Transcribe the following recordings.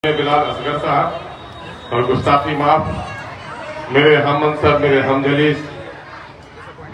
بلال اصغر صاحب اور گستاخی معاف میرے ہم منصب میرے ہم جلیس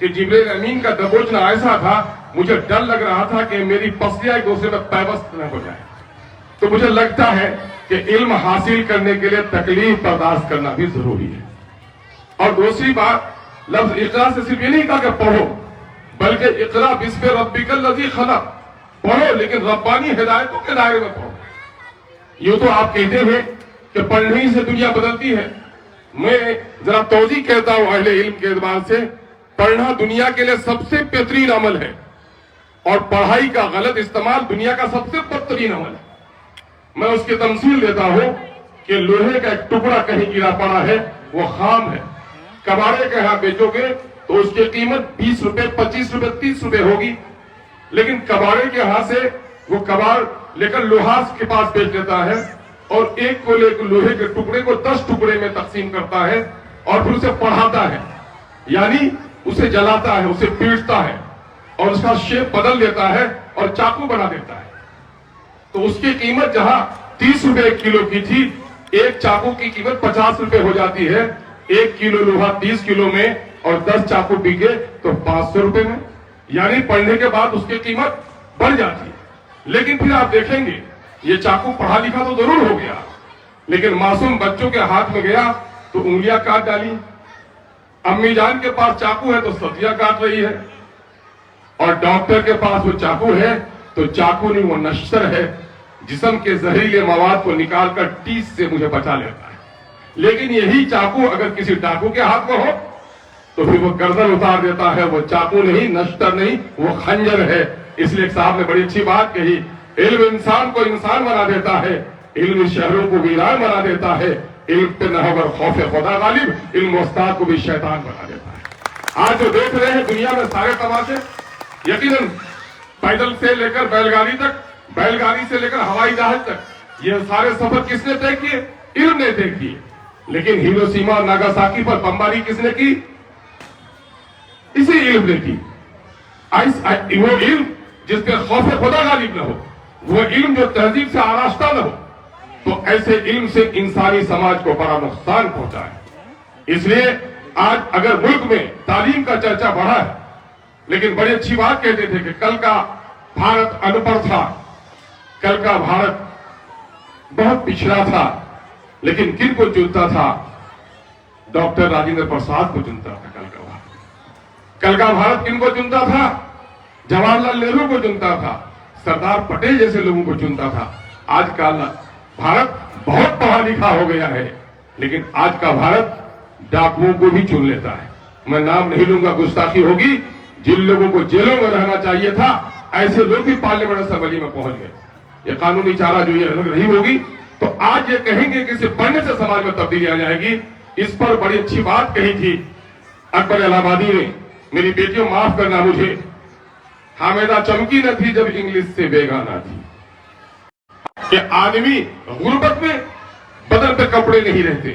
کہ جبریل امین کا دبوچنا ایسا تھا مجھے ڈر لگ رہا تھا کہ میری پسلیاں ایک دوسرے میں پیوست نہ ہو جائیں. تو مجھے لگتا ہے کہ علم حاصل کرنے کے لیے تکلیف برداشت کرنا بھی ضروری ہے. اور دوسری بات، لفظ اقرا سے صرف یہ نہیں کہا کہ پڑھو، بلکہ اقرا بسم ربک الذی خلق، پڑھو لیکن ربانی ہدایتوں کے دائرے میں پڑھو. یہ تو آپ کہتے ہیں کہ پڑھنے سے دنیا بدلتی ہے. میں ذرا توضیح کہتا ہوں اہل علم کے اعتبار سے، پڑھنا دنیا کے لیے سب سے بہترین عمل ہے، اور پڑھائی کا غلط استعمال دنیا کا سب سے بدترین عمل ہے. میں اس کی تمثیل دیتا ہوں کہ لوہے کا ایک ٹکڑا کہیں گرا پڑا ہے، وہ خام ہے، کباڑے کے ہاں بیچو گے تو اس کی قیمت 20 روپے 25 روپے 30 روپے ہوگی، لیکن کباڑے کے ہاں سے وہ کباڑ لے کر لوہاس کے پاس بیچ دیتا ہے، اور ایک کو لے کر لوہے کے ٹکڑے کو 10 ٹکڑے میں تقسیم کرتا ہے اور پھر اسے پڑھاتا ہے، یعنی اسے جلاتا ہے، اسے پیٹتا ہے اور اس کا شیپ بدل دیتا ہے اور چاقو بنا دیتا ہے. تو اس کی قیمت جہاں 30 روپے ایک کلو کی تھی، ایک چاقو کی قیمت 50 روپے ہو جاتی ہے. 1 کلو لوہا 30 کلو میں اور 10 چاقو بکے تو 500 روپے میں، یعنی پڑھنے کے بعد اس کی قیمت بڑھ جاتی ہے. لیکن پھر آپ دیکھیں گے یہ چاقو پڑھا لکھا تو ضرور ہو گیا، لیکن معصوم بچوں کے ہاتھ میں گیا تو انگلیاں کاٹ ڈالی. امی جان کے پاس چاقو ہے تو سبزیاں کاٹ رہی ہے، اور ڈاکٹر کے پاس وہ چاقو ہے تو چاقو نہیں، وہ نشتر ہے، جسم کے زہریلے مواد کو نکال کر ٹیس سے مجھے بچا لیتا ہے. لیکن یہی چاقو اگر کسی ڈاکو کے ہاتھ میں ہو تو پھر وہ گردن اتار دیتا ہے. وہ چاقو نہیں، نشتر نہیں، وہ خنجر ہے. اس لیے ایک صاحب نے بڑی اچھی بات کہی، علم انسان کو انسان بنا دیتا ہے، علم شہروں کو ویران بنا دیتا ہے، علم پہ نہ ہوگر خوف خدا غالب، علم استاد کو بھی شیطان بنا دیتا ہے. آج جو دیکھ رہے ہیں دنیا میں سارے تماشے، یقیناً پیدل سے لے کر بیل گاڑی تک، بیل گاڑی سے لے کر ہوائی جہاز تک، یہ سارے سفر کس نے طے کیے؟ علم نے طے کیے. لیکن ہیروشیما اور ناگاساکی پر بمباری کس نے کی؟ اسی علم نے کی. وہ علم جس پہ خوف خدا غالب نہ ہو، وہ علم جو تہذیب سے آراستہ نہ ہو، تو ایسے علم سے انسانی سماج کو بڑا نقصان پہنچا ہے. اس لیے آج اگر ملک میں تعلیم کا چرچا بڑھا ہے، لیکن بڑی اچھی بات کہتے تھے کہ کل کا بھارت ان پڑھ تھا، کل کا بھارت بہت پچھڑا تھا، لیکن کن کو چنتا تھا؟ ڈاکٹر راجندر پرساد کو چنتا تھا. کل کا بھارت کن کو چنتا تھا؟ جواہر لال نہرو کو چنتا تھا، سردار پٹیل جیسے لوگوں کو چنتا تھا. آج کا بھارت بہت پڑھا لکھا ہو گیا ہے، لیکن آج کا بھارت ڈاکوؤں کو بھی چن لیتا ہے. میں نام نہیں لوں گا، گستاخی ہوگی. جن لوگوں کو جیلوں میں رہنا چاہیے تھا، ایسے لوگ بھی پارلیمنٹ اسمبلی میں پہنچ گئے. یہ قانونی چارہ جو یہ رہی ہوگی تو آج یہ کہیں گے کہ صرف پڑھنے سے سماج میں تبدیلی آ جائے گی. اس پر بڑی اچھی بات کہی تھی اکبر الہ آبادی نے. میری بیٹیوں معاف کرنا مجھے، حامدہ چمکی نہ تھی جب انگلش سے بیگانہ تھی. کہ آدمی غربت میں بدن پہ کپڑے نہیں رہتے،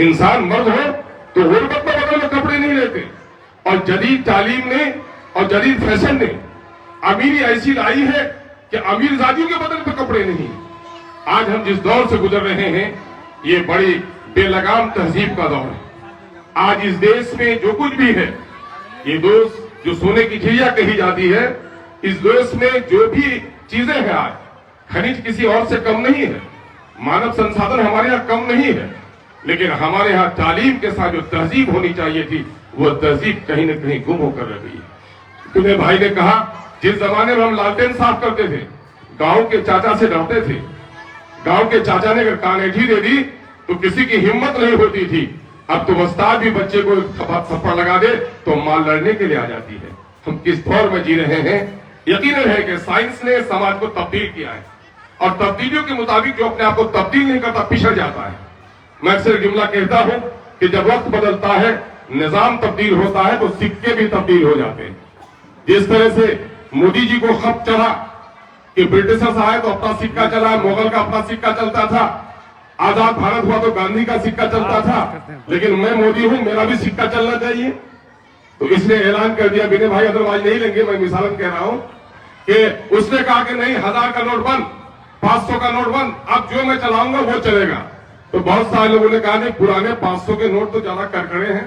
انسان مرد ہو تو غربت میں بدن میں کپڑے نہیں رہتے. اور جدید تعلیم نے اور جدید فیشن نے امیری ایسی لائی ہے کہ امیر زادیوں کے بدن پہ کپڑے نہیں. آج ہم جس دور سے گزر رہے ہیں یہ بڑی بے لگام تہذیب کا دور ہے. آج اس دیش میں جو کچھ بھی ہے، یہ دوست جو سونے کی چڑیا کہی جاتی ہے، اس دیش میں جو بھی چیزیں ہیں آج، خنیج کسی اور سے کم نہیں ہے، مانو سنسادن ہمارے یہاں کم نہیں ہے، لیکن ہمارے ہاں تعلیم کے ساتھ جو تہذیب ہونی چاہیے تھی وہ تہذیب کہیں نہ کہیں گم ہو کر رہ گئی ہے. تمہیں بھائی نے کہا جس زمانے میں ہم لالٹین صاف کرتے تھے، گاؤں کے چاچا سے ڈرتے تھے. گاؤں کے چاچا نے اگر کانیٹھی دے دی تو کسی کی ہمت نہیں ہوتی تھی. اب تو استاد بھی بچے کو تھپڑ لگا دے تو ماں لڑنے کے لیے آ جاتی ہے. ہم کس دور میں جی رہے ہیں؟ یقیناً ہے کہ سائنس نے سماج کو تبدیل کیا ہے، اور تبدیلیوں کے مطابق جو اپنے آپ کو تبدیل نہیں کرتا پچھڑ جاتا ہے. میں اکثر جملہ کہتا ہوں کہ جب وقت بدلتا ہے، نظام تبدیل ہوتا ہے تو سکے بھی تبدیل ہو جاتے ہیں. جس طرح سے مودی جی کو خط چڑھا کہ برٹشرز آئے تو اپنا سکہ چلا، مغل کا اپنا سکہ چلتا تھا، آزاد بھارت ہوا تو گاندھی کا سکہ چلتا تھا، لیکن میں مودی ہوں، میرا بھی سکہ چلنا چاہیے. تو اس نے اعلان کر دیا، بنے بھائی ادروائز نہیں لیں گے، میں مثالاً کہہ رہا ہوں کہ اس نے کہا کہ نہیں، 1000 کا نوٹ بند، 500 کا نوٹ بند، اب جو میں چلاؤں گا وہ چلے گا. تو بہت سارے لوگوں نے کہا نہیں، پرانے 500 کے نوٹ تو زیادہ کرکڑے ہیں،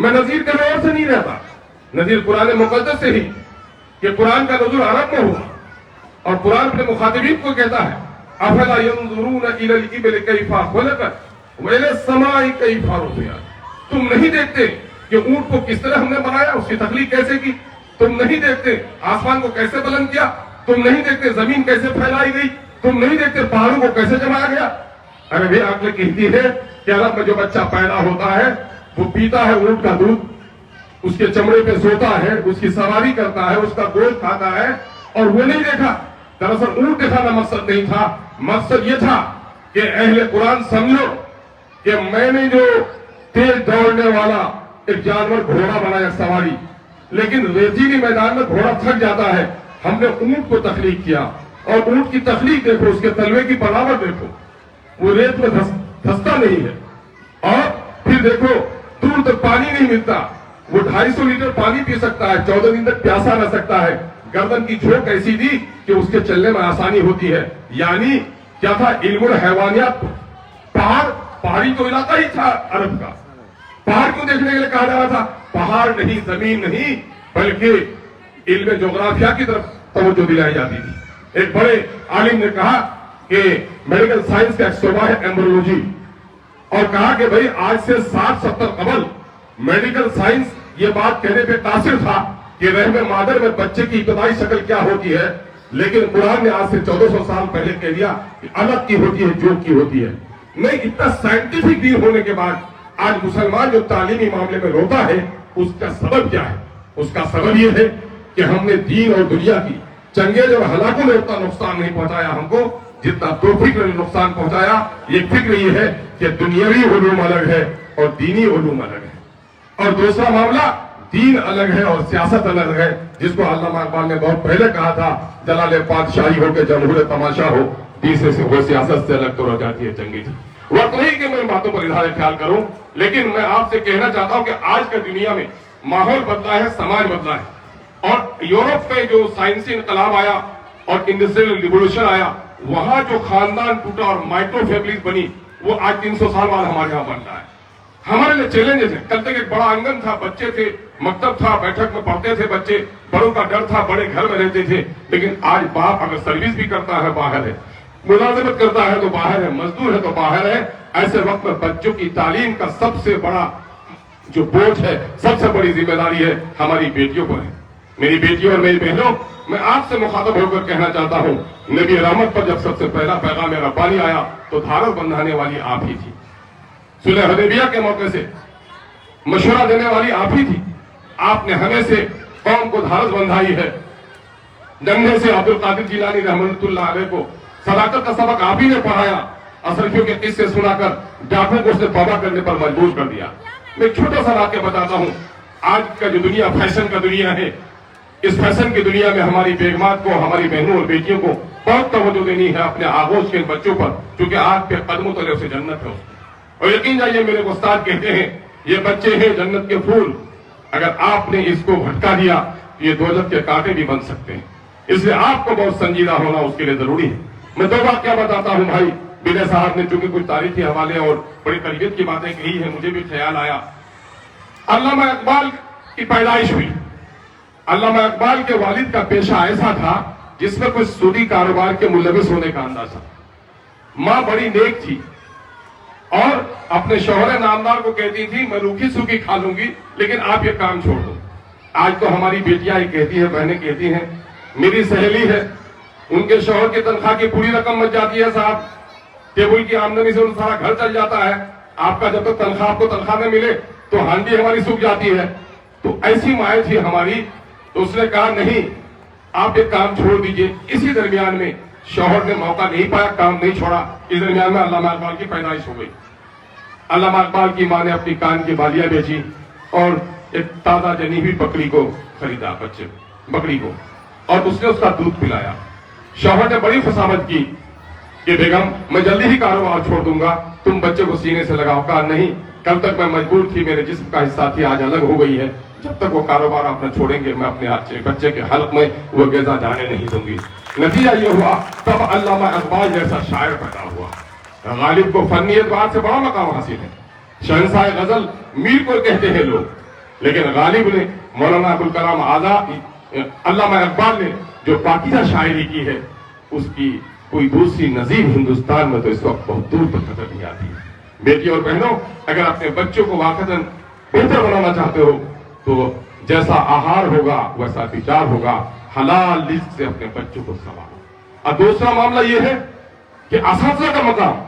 میں نظیر کے اور سے نہیں رہتا، نظیر قرآن مقدس سے ہی کہ قرآن کا نزول عرب میں ہوا، اور قرآن اپنے مخاطبین کو کہتا ہے افلا ينظرون الى الابل كيف خلقت والى السماء كيف رفعت، تم نہیں دیکھتے کہ اونٹ کو کس طرح ہم نے بنایا، اس کی تخلیق کیسے کی، تم نہیں دیکھتے آسمان کو کیسے بلند کیا، تم نہیں دیکھتے زمین کیسے پھیلائی گئی، تم نہیں دیکھتے پہاڑوں کو کیسے جمایا گیا۔ ارے بھی عقل کہتی ہے کہ عرب میں جو بچہ پیدا ہوتا ہے وہ پیتا ہے اونٹ کا دودھ، اس کے چمڑے پہ سوتا ہے، اس کی سواری کرتا ہے، اس کا گوشت کھاتا ہے، اور وہ نہیں دیکھا۔ دراصل اونٹ دکھانا مقصد نہیں تھا، مقصد یہ تھا کہ اہل قرآن سمجھو کہ میں نے جو تیز دوڑنے والا ایک جانور گھوڑا بنایا سواری، لیکن ریتیلی میدان میں گھوڑا تھک جاتا ہے، ہم نے اونٹ کو تخلیق کیا، اور اونٹ کی تخلیق دیکھو، اس کے تلوے کی بناوٹ دیکھو، وہ ریت میں دھستا نہیں ہے، اور پھر دیکھو دور تک پانی نہیں ملتا، وہ 250 لیٹر پانی پی سکتا ہے، 14 دن تک پیاسا رہ سکتا ہے، گردن کی جھوک ایسی دی کہ اس کے چلنے میں آسانی ہوتی ہے۔ یعنی کیا تھا؟ علم الحیوانیات۔ پہاڑی تو علاقہ ہی تھا عرب کا، پہاڑ کیوں دیکھنے کے لیے کہا جا رہا تھا؟ پہاڑ نہیں، زمین نہیں، بلکہ علم جغرافیہ کی طرف توجہ دلائی جاتی تھی۔ ایک بڑے عالم نے کہا کہ میڈیکل سائنس کا ایک شعبہ ہے ایمبریولوجی، اور کہا کہ بھئی آج سے 60-70 قبل میڈیکل سائنس یہ بات کہنے پہ قاصر تھا کہ رحم مادر میں بچے کی ابتدائی شکل کیا ہوتی ہے، لیکن قرآن نے آج سے 1400 سال پہلے کہہ دیا کہ الگ کی ہوتی ہے، جوک کی ہوتی ہے۔ نہیں، اتنا سائنٹیفک دین ہونے کے بعد آج مسلمان جو تعلیمی معاملے میں روتا ہے، اس کا سبب کیا ہے؟ اس کا سبب یہ ہے کہ ہم نے دین اور دنیا کی چنگیز اور ہلاکوں نے اتنا نقصان نہیں پہنچایا ہم کو جتنا دو فکر نے نقصان پہنچایا۔ یہ فکر یہ ہے کہ دنیاوی علوم الگ ہے اور دینی علوم الگ ہے، اور دوسرا معاملہ دین الگ ہے اور سیاست الگ ہے، جس کو علامہ اقبال نے بہت پہلے کہا تھا جلال پادشاہی ہو کے جمہور تماشا ہو، دین سے وہ سیاست سے الگ تو رہ جاتی ہے چنگی جی۔ وقت نہیں کہ میں باتوں پر اظہار خیال کروں، لیکن میں آپ سے کہنا چاہتا ہوں کہ آج کا دنیا میں ماحول بدلا ہے، سماج بدلا ہے، اور یورپ میں جو سائنسی انقلاب آیا اور انڈسٹریل ریولوشن آیا، وہاں جو خاندان ٹوٹا اور مائکرو فیملیز بنی، وہ آج 300 سال بعد ہمارے یہاں بن رہا ہے۔ ہمارے لیے چیلنجز ہیں۔ کل تک ایک بڑا آنگن تھا، بچے تھے، مکتب تھا، بیٹھک میں پڑھتے تھے بچے، بڑوں کا ڈر تھا، بڑے گھر میں رہتے تھے، لیکن آج باپ اگر سروس بھی کرتا ہے باہر ہے، ملازمت کرتا ہے تو باہر ہے، مزدور ہے تو باہر ہے۔ ایسے وقت میں بچوں کی تعلیم کا سب سے بڑا جو بوجھ ہے، سب سے بڑی ذمہ داری ہے ہماری بیٹیوں پر ہے۔ میری بیٹیوں اور میری بہنوں، میں آپ سے مخاطب ہو کر کہنا چاہتا ہوں، نبی رحمت پر جب سب سے پہلا پیغام ربانی آیا تو دھارس بندھانے والی آپ ہی تھی۔ صلح حدیبیہ کے موقع سے مشورہ دینے والی آپ ہی تھی۔ آپ نے ہمیں سے قوم کو دھارس بندھائی ہے۔ ننھے سے عبد القادر جیلانی رحمۃ اللہ علیہ کو صداقت کا سبق آپ ہی نے پڑھایا، اشرفیوں کے قصے سنا کر ڈاکوں کو اس نے توبہ کرنے پر مجبور کر دیا۔ میں ایک چھوٹا سا واقعہ بتاتا ہوں۔ آج کا جو دنیا فیشن کا دنیا ہے، اس فیشن کی دنیا میں ہماری بیگمات کو، ہماری بہنوں اور بیٹیوں کو بہت توجہ دینی ہے اپنے آغوش کے بچوں پر، کیونکہ آج کے قدموں تلے اسے جنت ہے۔ اور یقین جائیے، میرے استاد کہتے ہیں یہ بچے ہیں جنت کے پھول، اگر آپ نے اس کو بھٹکا دیا تو یہ دوزخ کے کانٹے بھی بن سکتے ہیں۔ اس لیے آپ کو بہت سنجیدہ ہونا اس کے لیے ضروری ہے۔ میں دو بات کیا بتاتا ہوں بھائی، بلے صاحب نے چونکہ کچھ تاریخی حوالے اور بڑی تربیت کی باتیں کہی ہیں، مجھے بھی خیال آیا۔ علامہ اقبال کی پیدائش ہوئی۔ علامہ اقبال کے والد کا پیشہ ایسا تھا جس میں کچھ سودی کاروبار کے ملوث ہونے کا اندازہ۔ ماں بڑی نیک تھی اور اپنے شوہر نامدار کو کہتی تھی میں روکھی سوکھی کھا لوں گی، لیکن آپ یہ کام چھوڑ دو۔ آج تو ہماری بیٹیاں یہ کہتی ہیں، بہنیں کہتی ہیں، میری سہیلی ہے، ان کے شوہر کی تنخواہ کی پوری رقم بچ جاتی ہے صاحب، ٹیبل کی آمدنی سے ان سارا گھر چل جاتا ہے، آپ کا جب تک تنخواہ آپ کو تنخواہ نہ ملے تو ہانڈی ہماری سوکھ جاتی ہے۔ تو ایسی مائیں تھی ہماری، تو اس نے کہا نہیں آپ یہ کام چھوڑ دیجئے۔ اسی درمیان میں شوہر نے موقع نہیں پایا، کام نہیں چھوڑا، اس درمیان میں علامہ اقبال کی پیدائش ہو گئی۔ علامہ اقبال کی ماں نے اپنی کان کی بالیاں بیچی اور ایک تازہ جنی ہوئی بکری کو خریدا، بکری کو، اور اس نے اس کا دودھ پلایا۔ شوہر نے بڑی خسامت کی کہ بیگم میں جلدی ہی کاروبار چھوڑ دوں گا، تم بچے کو سینے سے لگاؤ۔ کہا نہیں، کل تک میں مجبور تھی، میرے جسم کا حصہ تھی، آج الگ ہو گئی ہے، جب تک وہ کاروبار آپ نہ چھوڑیں گے میں اپنے بچے کے حلق میں وہ غذا جانے نہیں دوں گی۔ نتیجہ یہ ہوا تب علامہ اقبال جیسا شاعر پیدا ہوا۔ غالب کو فنی اعتبار سے بڑا مقام حاصل ہے، شہنشاہ غزل میر کو کہتے ہیں لوگ، لیکن غالب نے، مولانا ابوالکلام آزاد، علامہ اقبال نے جو پاکیزہ شاعری کی ہے، اس کی کوئی دوسری نظیر ہندوستان میں تو اس وقت بہت دور تک نظر نہیں آتی ہے۔ بیٹی اور بہنوں، اگر اپنے بچوں کو واقعتاً بہتر بنانا چاہتے ہو تو جیسا آہار ہوگا ویسا وچار ہوگا، حلال رزق سے اپنے بچوں کو سنبھالو۔ اور دوسرا معاملہ یہ ہے کہ اساتذہ کا مقام،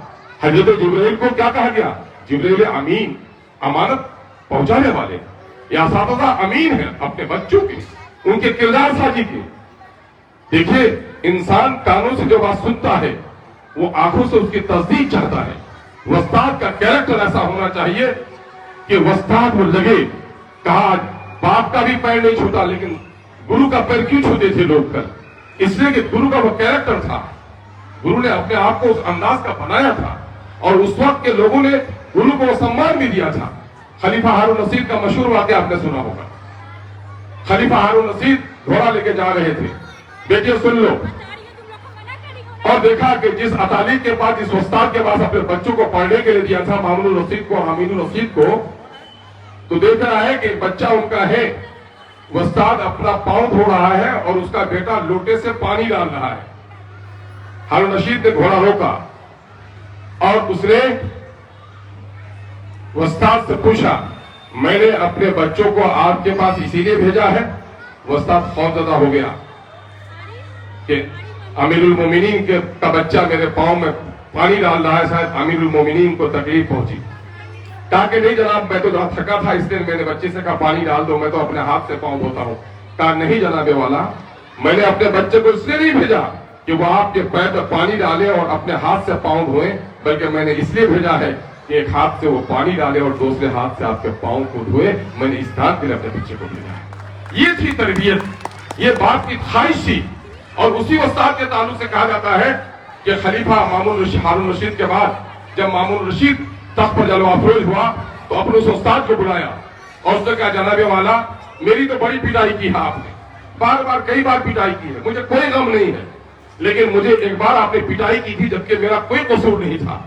حضرت جبرائیل کو کیا کہا گیا؟ جبرائیل امین، امانت پہنچانے والے۔ یہ اساتذہ امین ہیں اپنے بچوں کے، ان کے کردار سازی کے۔ دیکھیے، انسان کانوں سے جو بات سنتا ہے وہ آنکھوں سے اس کی تصدیق چاہتا ہے۔ استاد کا کیریکٹر ایسا ہونا چاہیے کہ استاد کو لگے، کہا باپ کا بھی پیر نہیں چھوتا لیکن گرو کا پیر کیوں چھوتے تھے لوگ کل؟ اس لیے کہ گرو کا وہ کیریکٹر تھا، گرو نے اپنے آپ کو اس انداز کا بنایا تھا، اور اس وقت کے لوگوں نے گرو کو وہ سمان بھی دیا تھا۔ خلیفہ ہارون رشید کا مشہور واقعہ آپ نے سنا ہوگا۔ خلیفہ ہارون رشید گھوڑا لے کے جا رہے تھے، بیٹے سن لو، اور دیکھا کہ جس اطالیب کے پاس، جس استاد کے پاس اپنے بچوں کو پڑھنے کے لیے دیا تھا، مامون الرشید کو اور امین الرشید کو، تو دیکھ رہا ہے کہ بچہ ان کا ہے، استاد اپنا پاؤں دھو رہا ہے اور اس کا بیٹا لوٹے سے پانی ڈال رہا ہے۔ ہارون رشید نے گھوڑا روکا اور اس نے استاد سے پوچھا، میں نے اپنے بچوں کو آپ کے پاس اسی لیے بھیجا ہے؟ استاد خوفزدہ ہو گیا کہ امیر المومنین کا بچہ میرے پاؤں میں پانی ڈال رہا ہے، شاید امیر المومنین کو تکلیف پہنچی۔ کہا کہ نہیں جناب، میں تو بہت تھکا تھا، اس لیے میں نے بچے سے کہا پانی ڈال دو، میں تو اپنے ہاتھ سے پاؤں دھوتا ہوں۔ کہا نہیں جناب والا، میں نے اپنے بچے کو اس لیے نہیں بھیجا کہ وہ آپ کے پیر پر پانی ڈالے اور اپنے ہاتھ سے پاؤں دھوئیں، بلکہ میں نے اس لیے بھیجا ہے کہ ایک ہاتھ سے وہ پانی ڈالے اور دوسرے ہاتھ سے آپ کے پاؤں کو دھوئے۔ میں نے اس بات کے لیے اپنے بچے کو بھیجا ہے۔ یہ تھی تربیت، یہ بات کی خواہش تھی۔ اور اسی استاد کے تعلق سے کہا جاتا ہے کہ خلیفہ ہارون رشید کے بعد جب مامون رشید تخت پر جلوہ افروز ہوا تو اپنے اس استاد کو بلایا اور اس نے کہا، جناب والا، میری تو بڑی پٹائی کی ہے آپ نے، بار بار کئی بار پٹائی کی ہے، مجھے کوئی غم نہیں ہے، لیکن مجھے ایک بار آپ نے پٹائی کی تھی جبکہ میرا کوئی قصور نہیں تھا،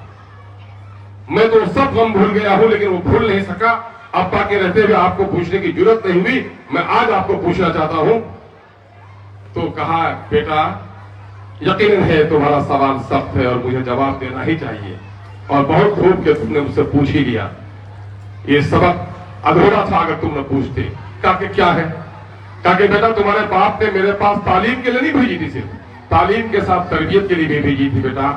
میں تو سب غم بھول گیا ہوں لیکن وہ بھول نہیں سکا۔ ابا کے رہتے ہوئے آپ کو پوچھنے کی ضرورت نہیں ہوئی، میں آج آپ کو پوچھنا چاہتا ہوں۔ تو کہا، بیٹا یقیناً ہے تمہارا سوال سخت ہے اور مجھے جواب دینا ہی چاہیے، اور بہت خوب کہ تم نے مجھ سے پوچھ ہی لیا، یہ سبق ادھورا تھا اگر تم نے پوچھتے۔ کہا کہ کیا ہے؟ کہا کہ بیٹا تمہارے باپ نے میرے پاس تعلیم کے لیے نہیں بھیجی تھی، صرف تعلیم کے ساتھ تربیت کے لیے بھی بھیجی تھی۔ بیٹا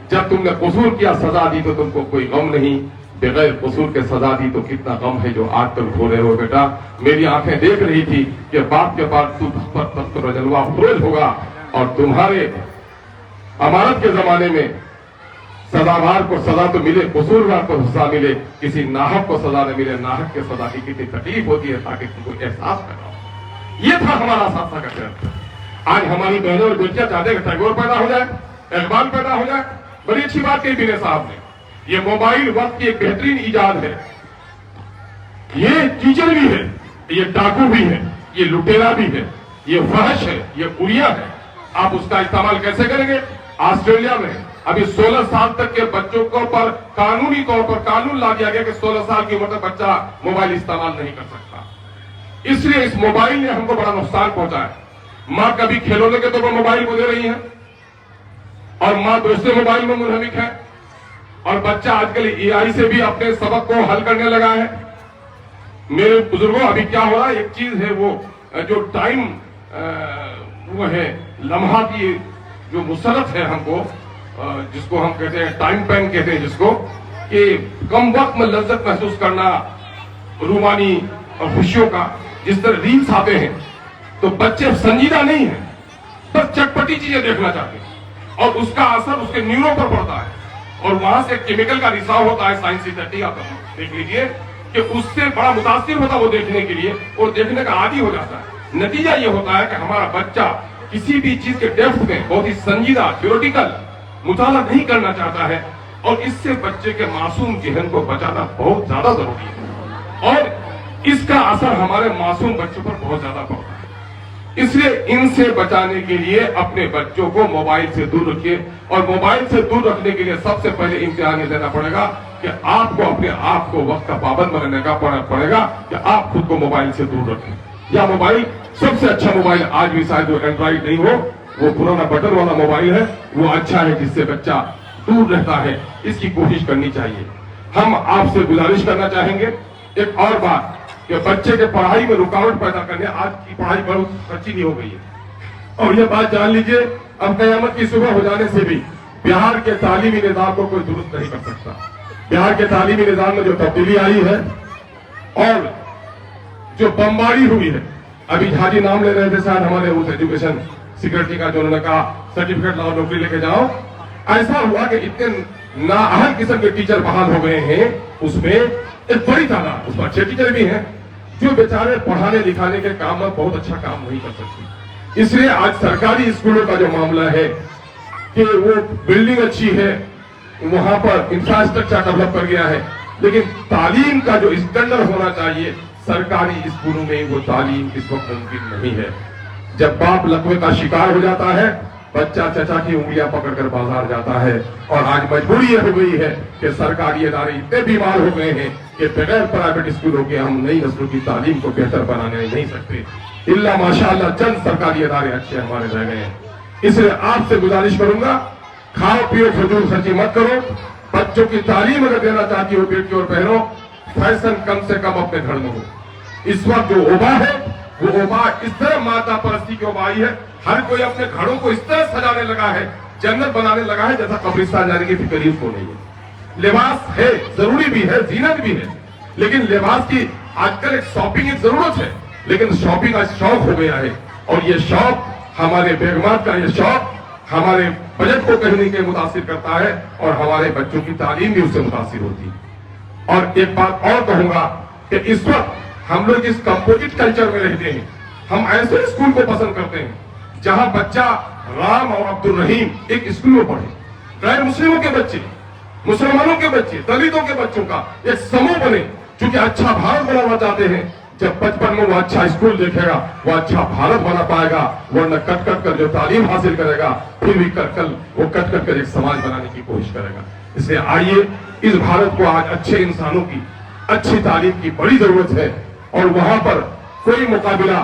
جب تم نے قصور کیا سزا دی تو تم کو کوئی غم نہیں، بغیر قصور کے سزا دی تو کتنا غم ہے جو آج تک کھو رہے ہو۔ بیٹا میری آنکھیں دیکھ رہی تھی کہ باپ کے بعد تو تخت پر جلوہ افروز ہوگا اور تمہارے امانت کے زمانے میں سزاوار کو سزا تو ملے، قصوروار کو سزا ملے، کسی ناحق کو سزا نہ ملے۔ ناحق کے سزا کی کتنی تکلیف ہوتی ہے تاکہ تم کو احساس پیدا ہو۔ یہ تھا ہمارا اساتذہ کا کیریکٹر۔ آج ہماری بہنوں اور بیٹیاں چاہتے ہیں کہ ٹیگور پیدا ہو جائے، اقبال پیدا ہو جائے۔ بڑی اچھی بات کہی بینے صاحب نے، یہ موبائل وقت کی ایک بہترین ایجاد ہے، یہ ٹیچر بھی ہے، یہ ڈاکو بھی ہے، یہ لٹیرا بھی ہے، یہ فحش ہے، یہ اڑیا ہے۔ آپ اس کا استعمال کیسے کریں گے؟ آسٹریلیا میں ابھی 16 سال تک کے بچوں کو پر قانونی طور پر قانون لا دیا گیا کہ 16 سال کی عمر تک بچہ موبائل استعمال نہیں کر سکتا۔ اس لیے اس موبائل نے ہم کو بڑا نقصان پہنچا ہے۔ ماں کبھی کھلونے کے طور پر موبائل کو دے رہی ہے اور ماں دوسرے موبائل میں منہمک ہے، اور بچہ آج کل اے آئی سے بھی اپنے سبق کو حل کرنے لگا ہے۔ میرے بزرگوں ابھی کیا ہو رہا ہے، ایک چیز ہے وہ جو ٹائم وہ ہے لمحہ کی جو مسرت ہے ہم کو، جس کو ہم کہتے ہیں ٹائم پین کہتے ہیں، جس کو کہ کم وقت میں لذت محسوس کرنا رومانی اور خوشیوں کا، جس طرح ریلز آتے ہیں تو بچے سنجیدہ نہیں ہیں، بس چٹپٹی چیزیں دیکھنا چاہتے ہیں اور اس کا اثر اس کے نیوروں پر پڑتا ہے اور وہاں سے کیمیکل کا رساؤ ہوتا ہے۔ سائنسی تحقیق آپ دیکھ لیجئے کہ اس سے بڑا متاثر ہوتا وہ دیکھنے کے لیے اور دیکھنے کا عادی ہو جاتا ہے۔ نتیجہ یہ ہوتا ہے کہ ہمارا بچہ کسی بھی چیز کے ڈیپتھ میں بہت ہی سنجیدہ تھیوریٹیکل مطالعہ نہیں کرنا چاہتا ہے، اور اس سے بچے کے معصوم ذہن کو بچانا بہت زیادہ ضروری ہے، اور اس کا اثر ہمارے معصوم بچوں پر بہت زیادہ پڑتا ہے۔ اس لیے ان سے بچانے کے لیے اپنے بچوں کو موبائل سے دور رکھیے، اور موبائل سے دور رکھنے کے لیے سب سے پہلے امتحان یہ دینا پڑے گا کہ آپ کو اپنے آپ کو وقت کا پابند بنانے کا پڑے گا کہ آپ خود کو موبائل سے دور رکھیں. یا موبائل سب سے اچھا موبائل آج بھی شاید وہ اینڈرائڈ نہیں ہو, وہ پرانا بٹن والا موبائل ہے, وہ اچھا ہے جس سے بچہ دور رہتا ہے. اس کی کوشش کرنی چاہیے. ہم آپ سے گزارش کرنا چاہیں گے ایک اور بات کہ بچے کے پڑھائی میں رکاوٹ پیدا کرنے, آج کی پڑھائی بہت اچھی نہیں ہو گئی ہے. اور یہ بات جان لیجئے, اب قیامت کی صبح ہو جانے سے بھی بہار کے تعلیمی نظام کو کوئی درست نہیں کر سکتا. بہار کے تعلیمی نظام میں جو تبدیلی آئی ہے اور جو بمباری ہوئی ہے, ابھی جھاجی نام لے رہے تھے شاید ہمارے اس ایجوکیشن سیکرٹری کا, جو انہوں نے کہا سرٹیفکیٹ لاؤ نوکری لے کے جاؤ. ایسا ہوا کہ اتنے نااہل قسم کے ٹیچر بحال ہو گئے ہیں, اس میں ایک بڑی تعداد, اس میں اچھے ٹیچر بھی ہیں جو بیچارے پڑھانے لکھانے کے کام میں بہت اچھا کام نہیں کر سکتے. اس لیے آج سرکاری اسکولوں کا جو معاملہ ہے کہ وہ بلڈنگ اچھی ہے, وہاں پر انفراسٹرکچر ڈیولپ کر گیا ہے, لیکن تعلیم کا جو اسٹینڈرڈ ہونا چاہیے سرکاری اسکولوں میں وہ تعلیم اس وقت ممکن نہیں ہے. جب باپ لقوے کا شکار ہو جاتا ہے, بچہ چچا کی انگلیاں پکڑ کر بازار جاتا ہے. اور آج مجبوری یہ ہو گئی ہے کہ سرکاری ادارے اتنے بیمار ہو گئے ہیں کہ بغیر پرائیویٹ اسکولوں کے ہم نئی نسلوں کی تعلیم کو بہتر بنانے نہیں سکتے. الا ماشاءاللہ چند سرکاری ادارے اچھے ہمارے رہ گئے ہیں. اس لیے آپ سے گزارش کروں گا, کھاؤ پیو فضول خرچی مت کرو. بچوں کی تعلیم اگر دینا چاہتی ہو بیٹی اور بہنوں, فیشن کم سے کم اپنے گھر میں ہو. اس وقت جو وبا ہے وہ وبا اس طرح مادہ پرستی کی وبا آئی ہے, ہر کوئی اپنے گھروں کو اس طرح سجانے لگا ہے, جنت بنانے لگا ہے جیسا قبرستان جانے کی فکر اس کو نہیں ہے. لباس ہے, ضروری بھی ہے, زینت بھی ہے, لیکن لباس کی آج کل ایک شاپنگ ایک ضرورت ہے, لیکن شاپنگ آج شوق ہو گیا ہے. اور یہ شوق ہمارے بیگمات کا, یہ شوق ہمارے بجٹ کو کہیں کے متاثر کرتا ہے اور ہمارے بچوں کی تعلیم بھی اس سے متاثر ہوتی ہے. اور ایک بات اور کہوں گا کہ اس وقت ہم لوگ اس کمپوزٹ کلچر میں رہتے ہیں. ہم ایسے اسکول کو پسند کرتے ہیں جہاں بچہ رام اور عبد الرحیم ایک اسکول میں پڑھے, غیر مسلموں کے بچے, مسلمانوں کے بچے, دلتوں کے بچوں کا ایک سموہ بنے, چونکہ اچھا بھارت بنانا چاہتے ہیں. جب بچپن میں وہ اچھا اسکول دیکھے گا وہ اچھا بھارت بنا پائے گا, ورنہ کٹ کٹ کر جو تعلیم حاصل کرے گا پھر بھی وہ کٹ کٹ کر ایک سماج بنانے کی کوشش کرے گا. اس لیے آئیے, اس بھارت کو آج اچھے انسانوں کی اچھی تعلیم کی بڑی ضرورت ہے, اور وہاں پر کوئی مقابلہ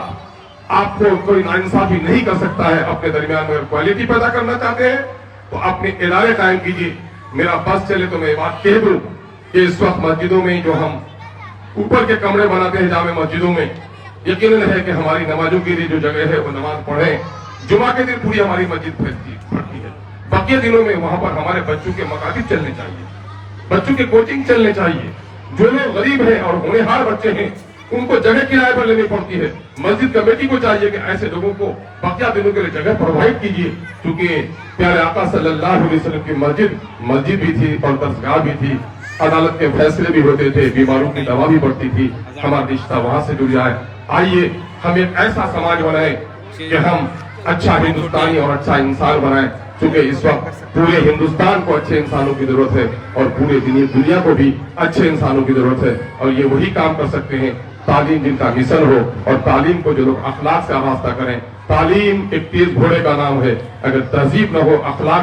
آپ کو کوئی ناانصافی نہیں کر سکتا ہے. اپنے درمیان میں اگر کوالٹی پیدا کرنا چاہتے ہیں تو اپنے ادارے قائم کیجیے. میرا بس چلے تو میں یہ بات کہہ دوں کہ اس وقت مسجدوں میں جو ہم اوپر کے کمرے بناتے ہیں جامع مسجدوں میں, یقیناً ہے کہ ہماری نمازوں کے لیے جو جگہ ہے وہ نماز پڑھیں. جمعہ کے دن پوری ہماری مسجد پھیلتی ہے, بقیہ دنوں میں وہاں پر ہمارے بچوں کے مکاتب چلنے چاہیے, بچوں کے کوچنگ چلنے چاہیے. جو لوگ غریب ہیں اور ہونہار بچے ہیں ان کو جگہ کرائے پر لینی پڑتی ہے. مسجد کمیٹی کو چاہیے کہ ایسے لوگوں کو بقیہ دنوں کے لیے جگہ پرووائڈ کیجیے, کیونکہ پیارے آقا صلی اللہ علیہ وسلم کی مسجد بھی تھی اور درسگاہ بھی تھی, عدالت کے فیصلے بھی ہوتے تھے, بیماروں کی دوا بھی بڑھتی تھی, ہمارا رشتہ وہاں سے جڑ جائے. آئیے ہم ایک ایسا سماج بنائیں کہ ہم اچھا ہندوستانی اور اچھا انسان بنائیں, کیونکہ اس وقت پورے ہندوستان کو اچھے انسانوں کی ضرورت ہے اور پورے دنیا کو بھی اچھے انسانوں کی ضرورت ہے. اور یہ وہی کام کر سکتے ہیں تعلیم جن کا مشن ہو, اور تعلیم کو جو لوگ اخلاق سے آراستہ کریں. تعلیم ایک تیز گھوڑے کا نام ہے, اگر تہذیب نہ ہو, اخلاق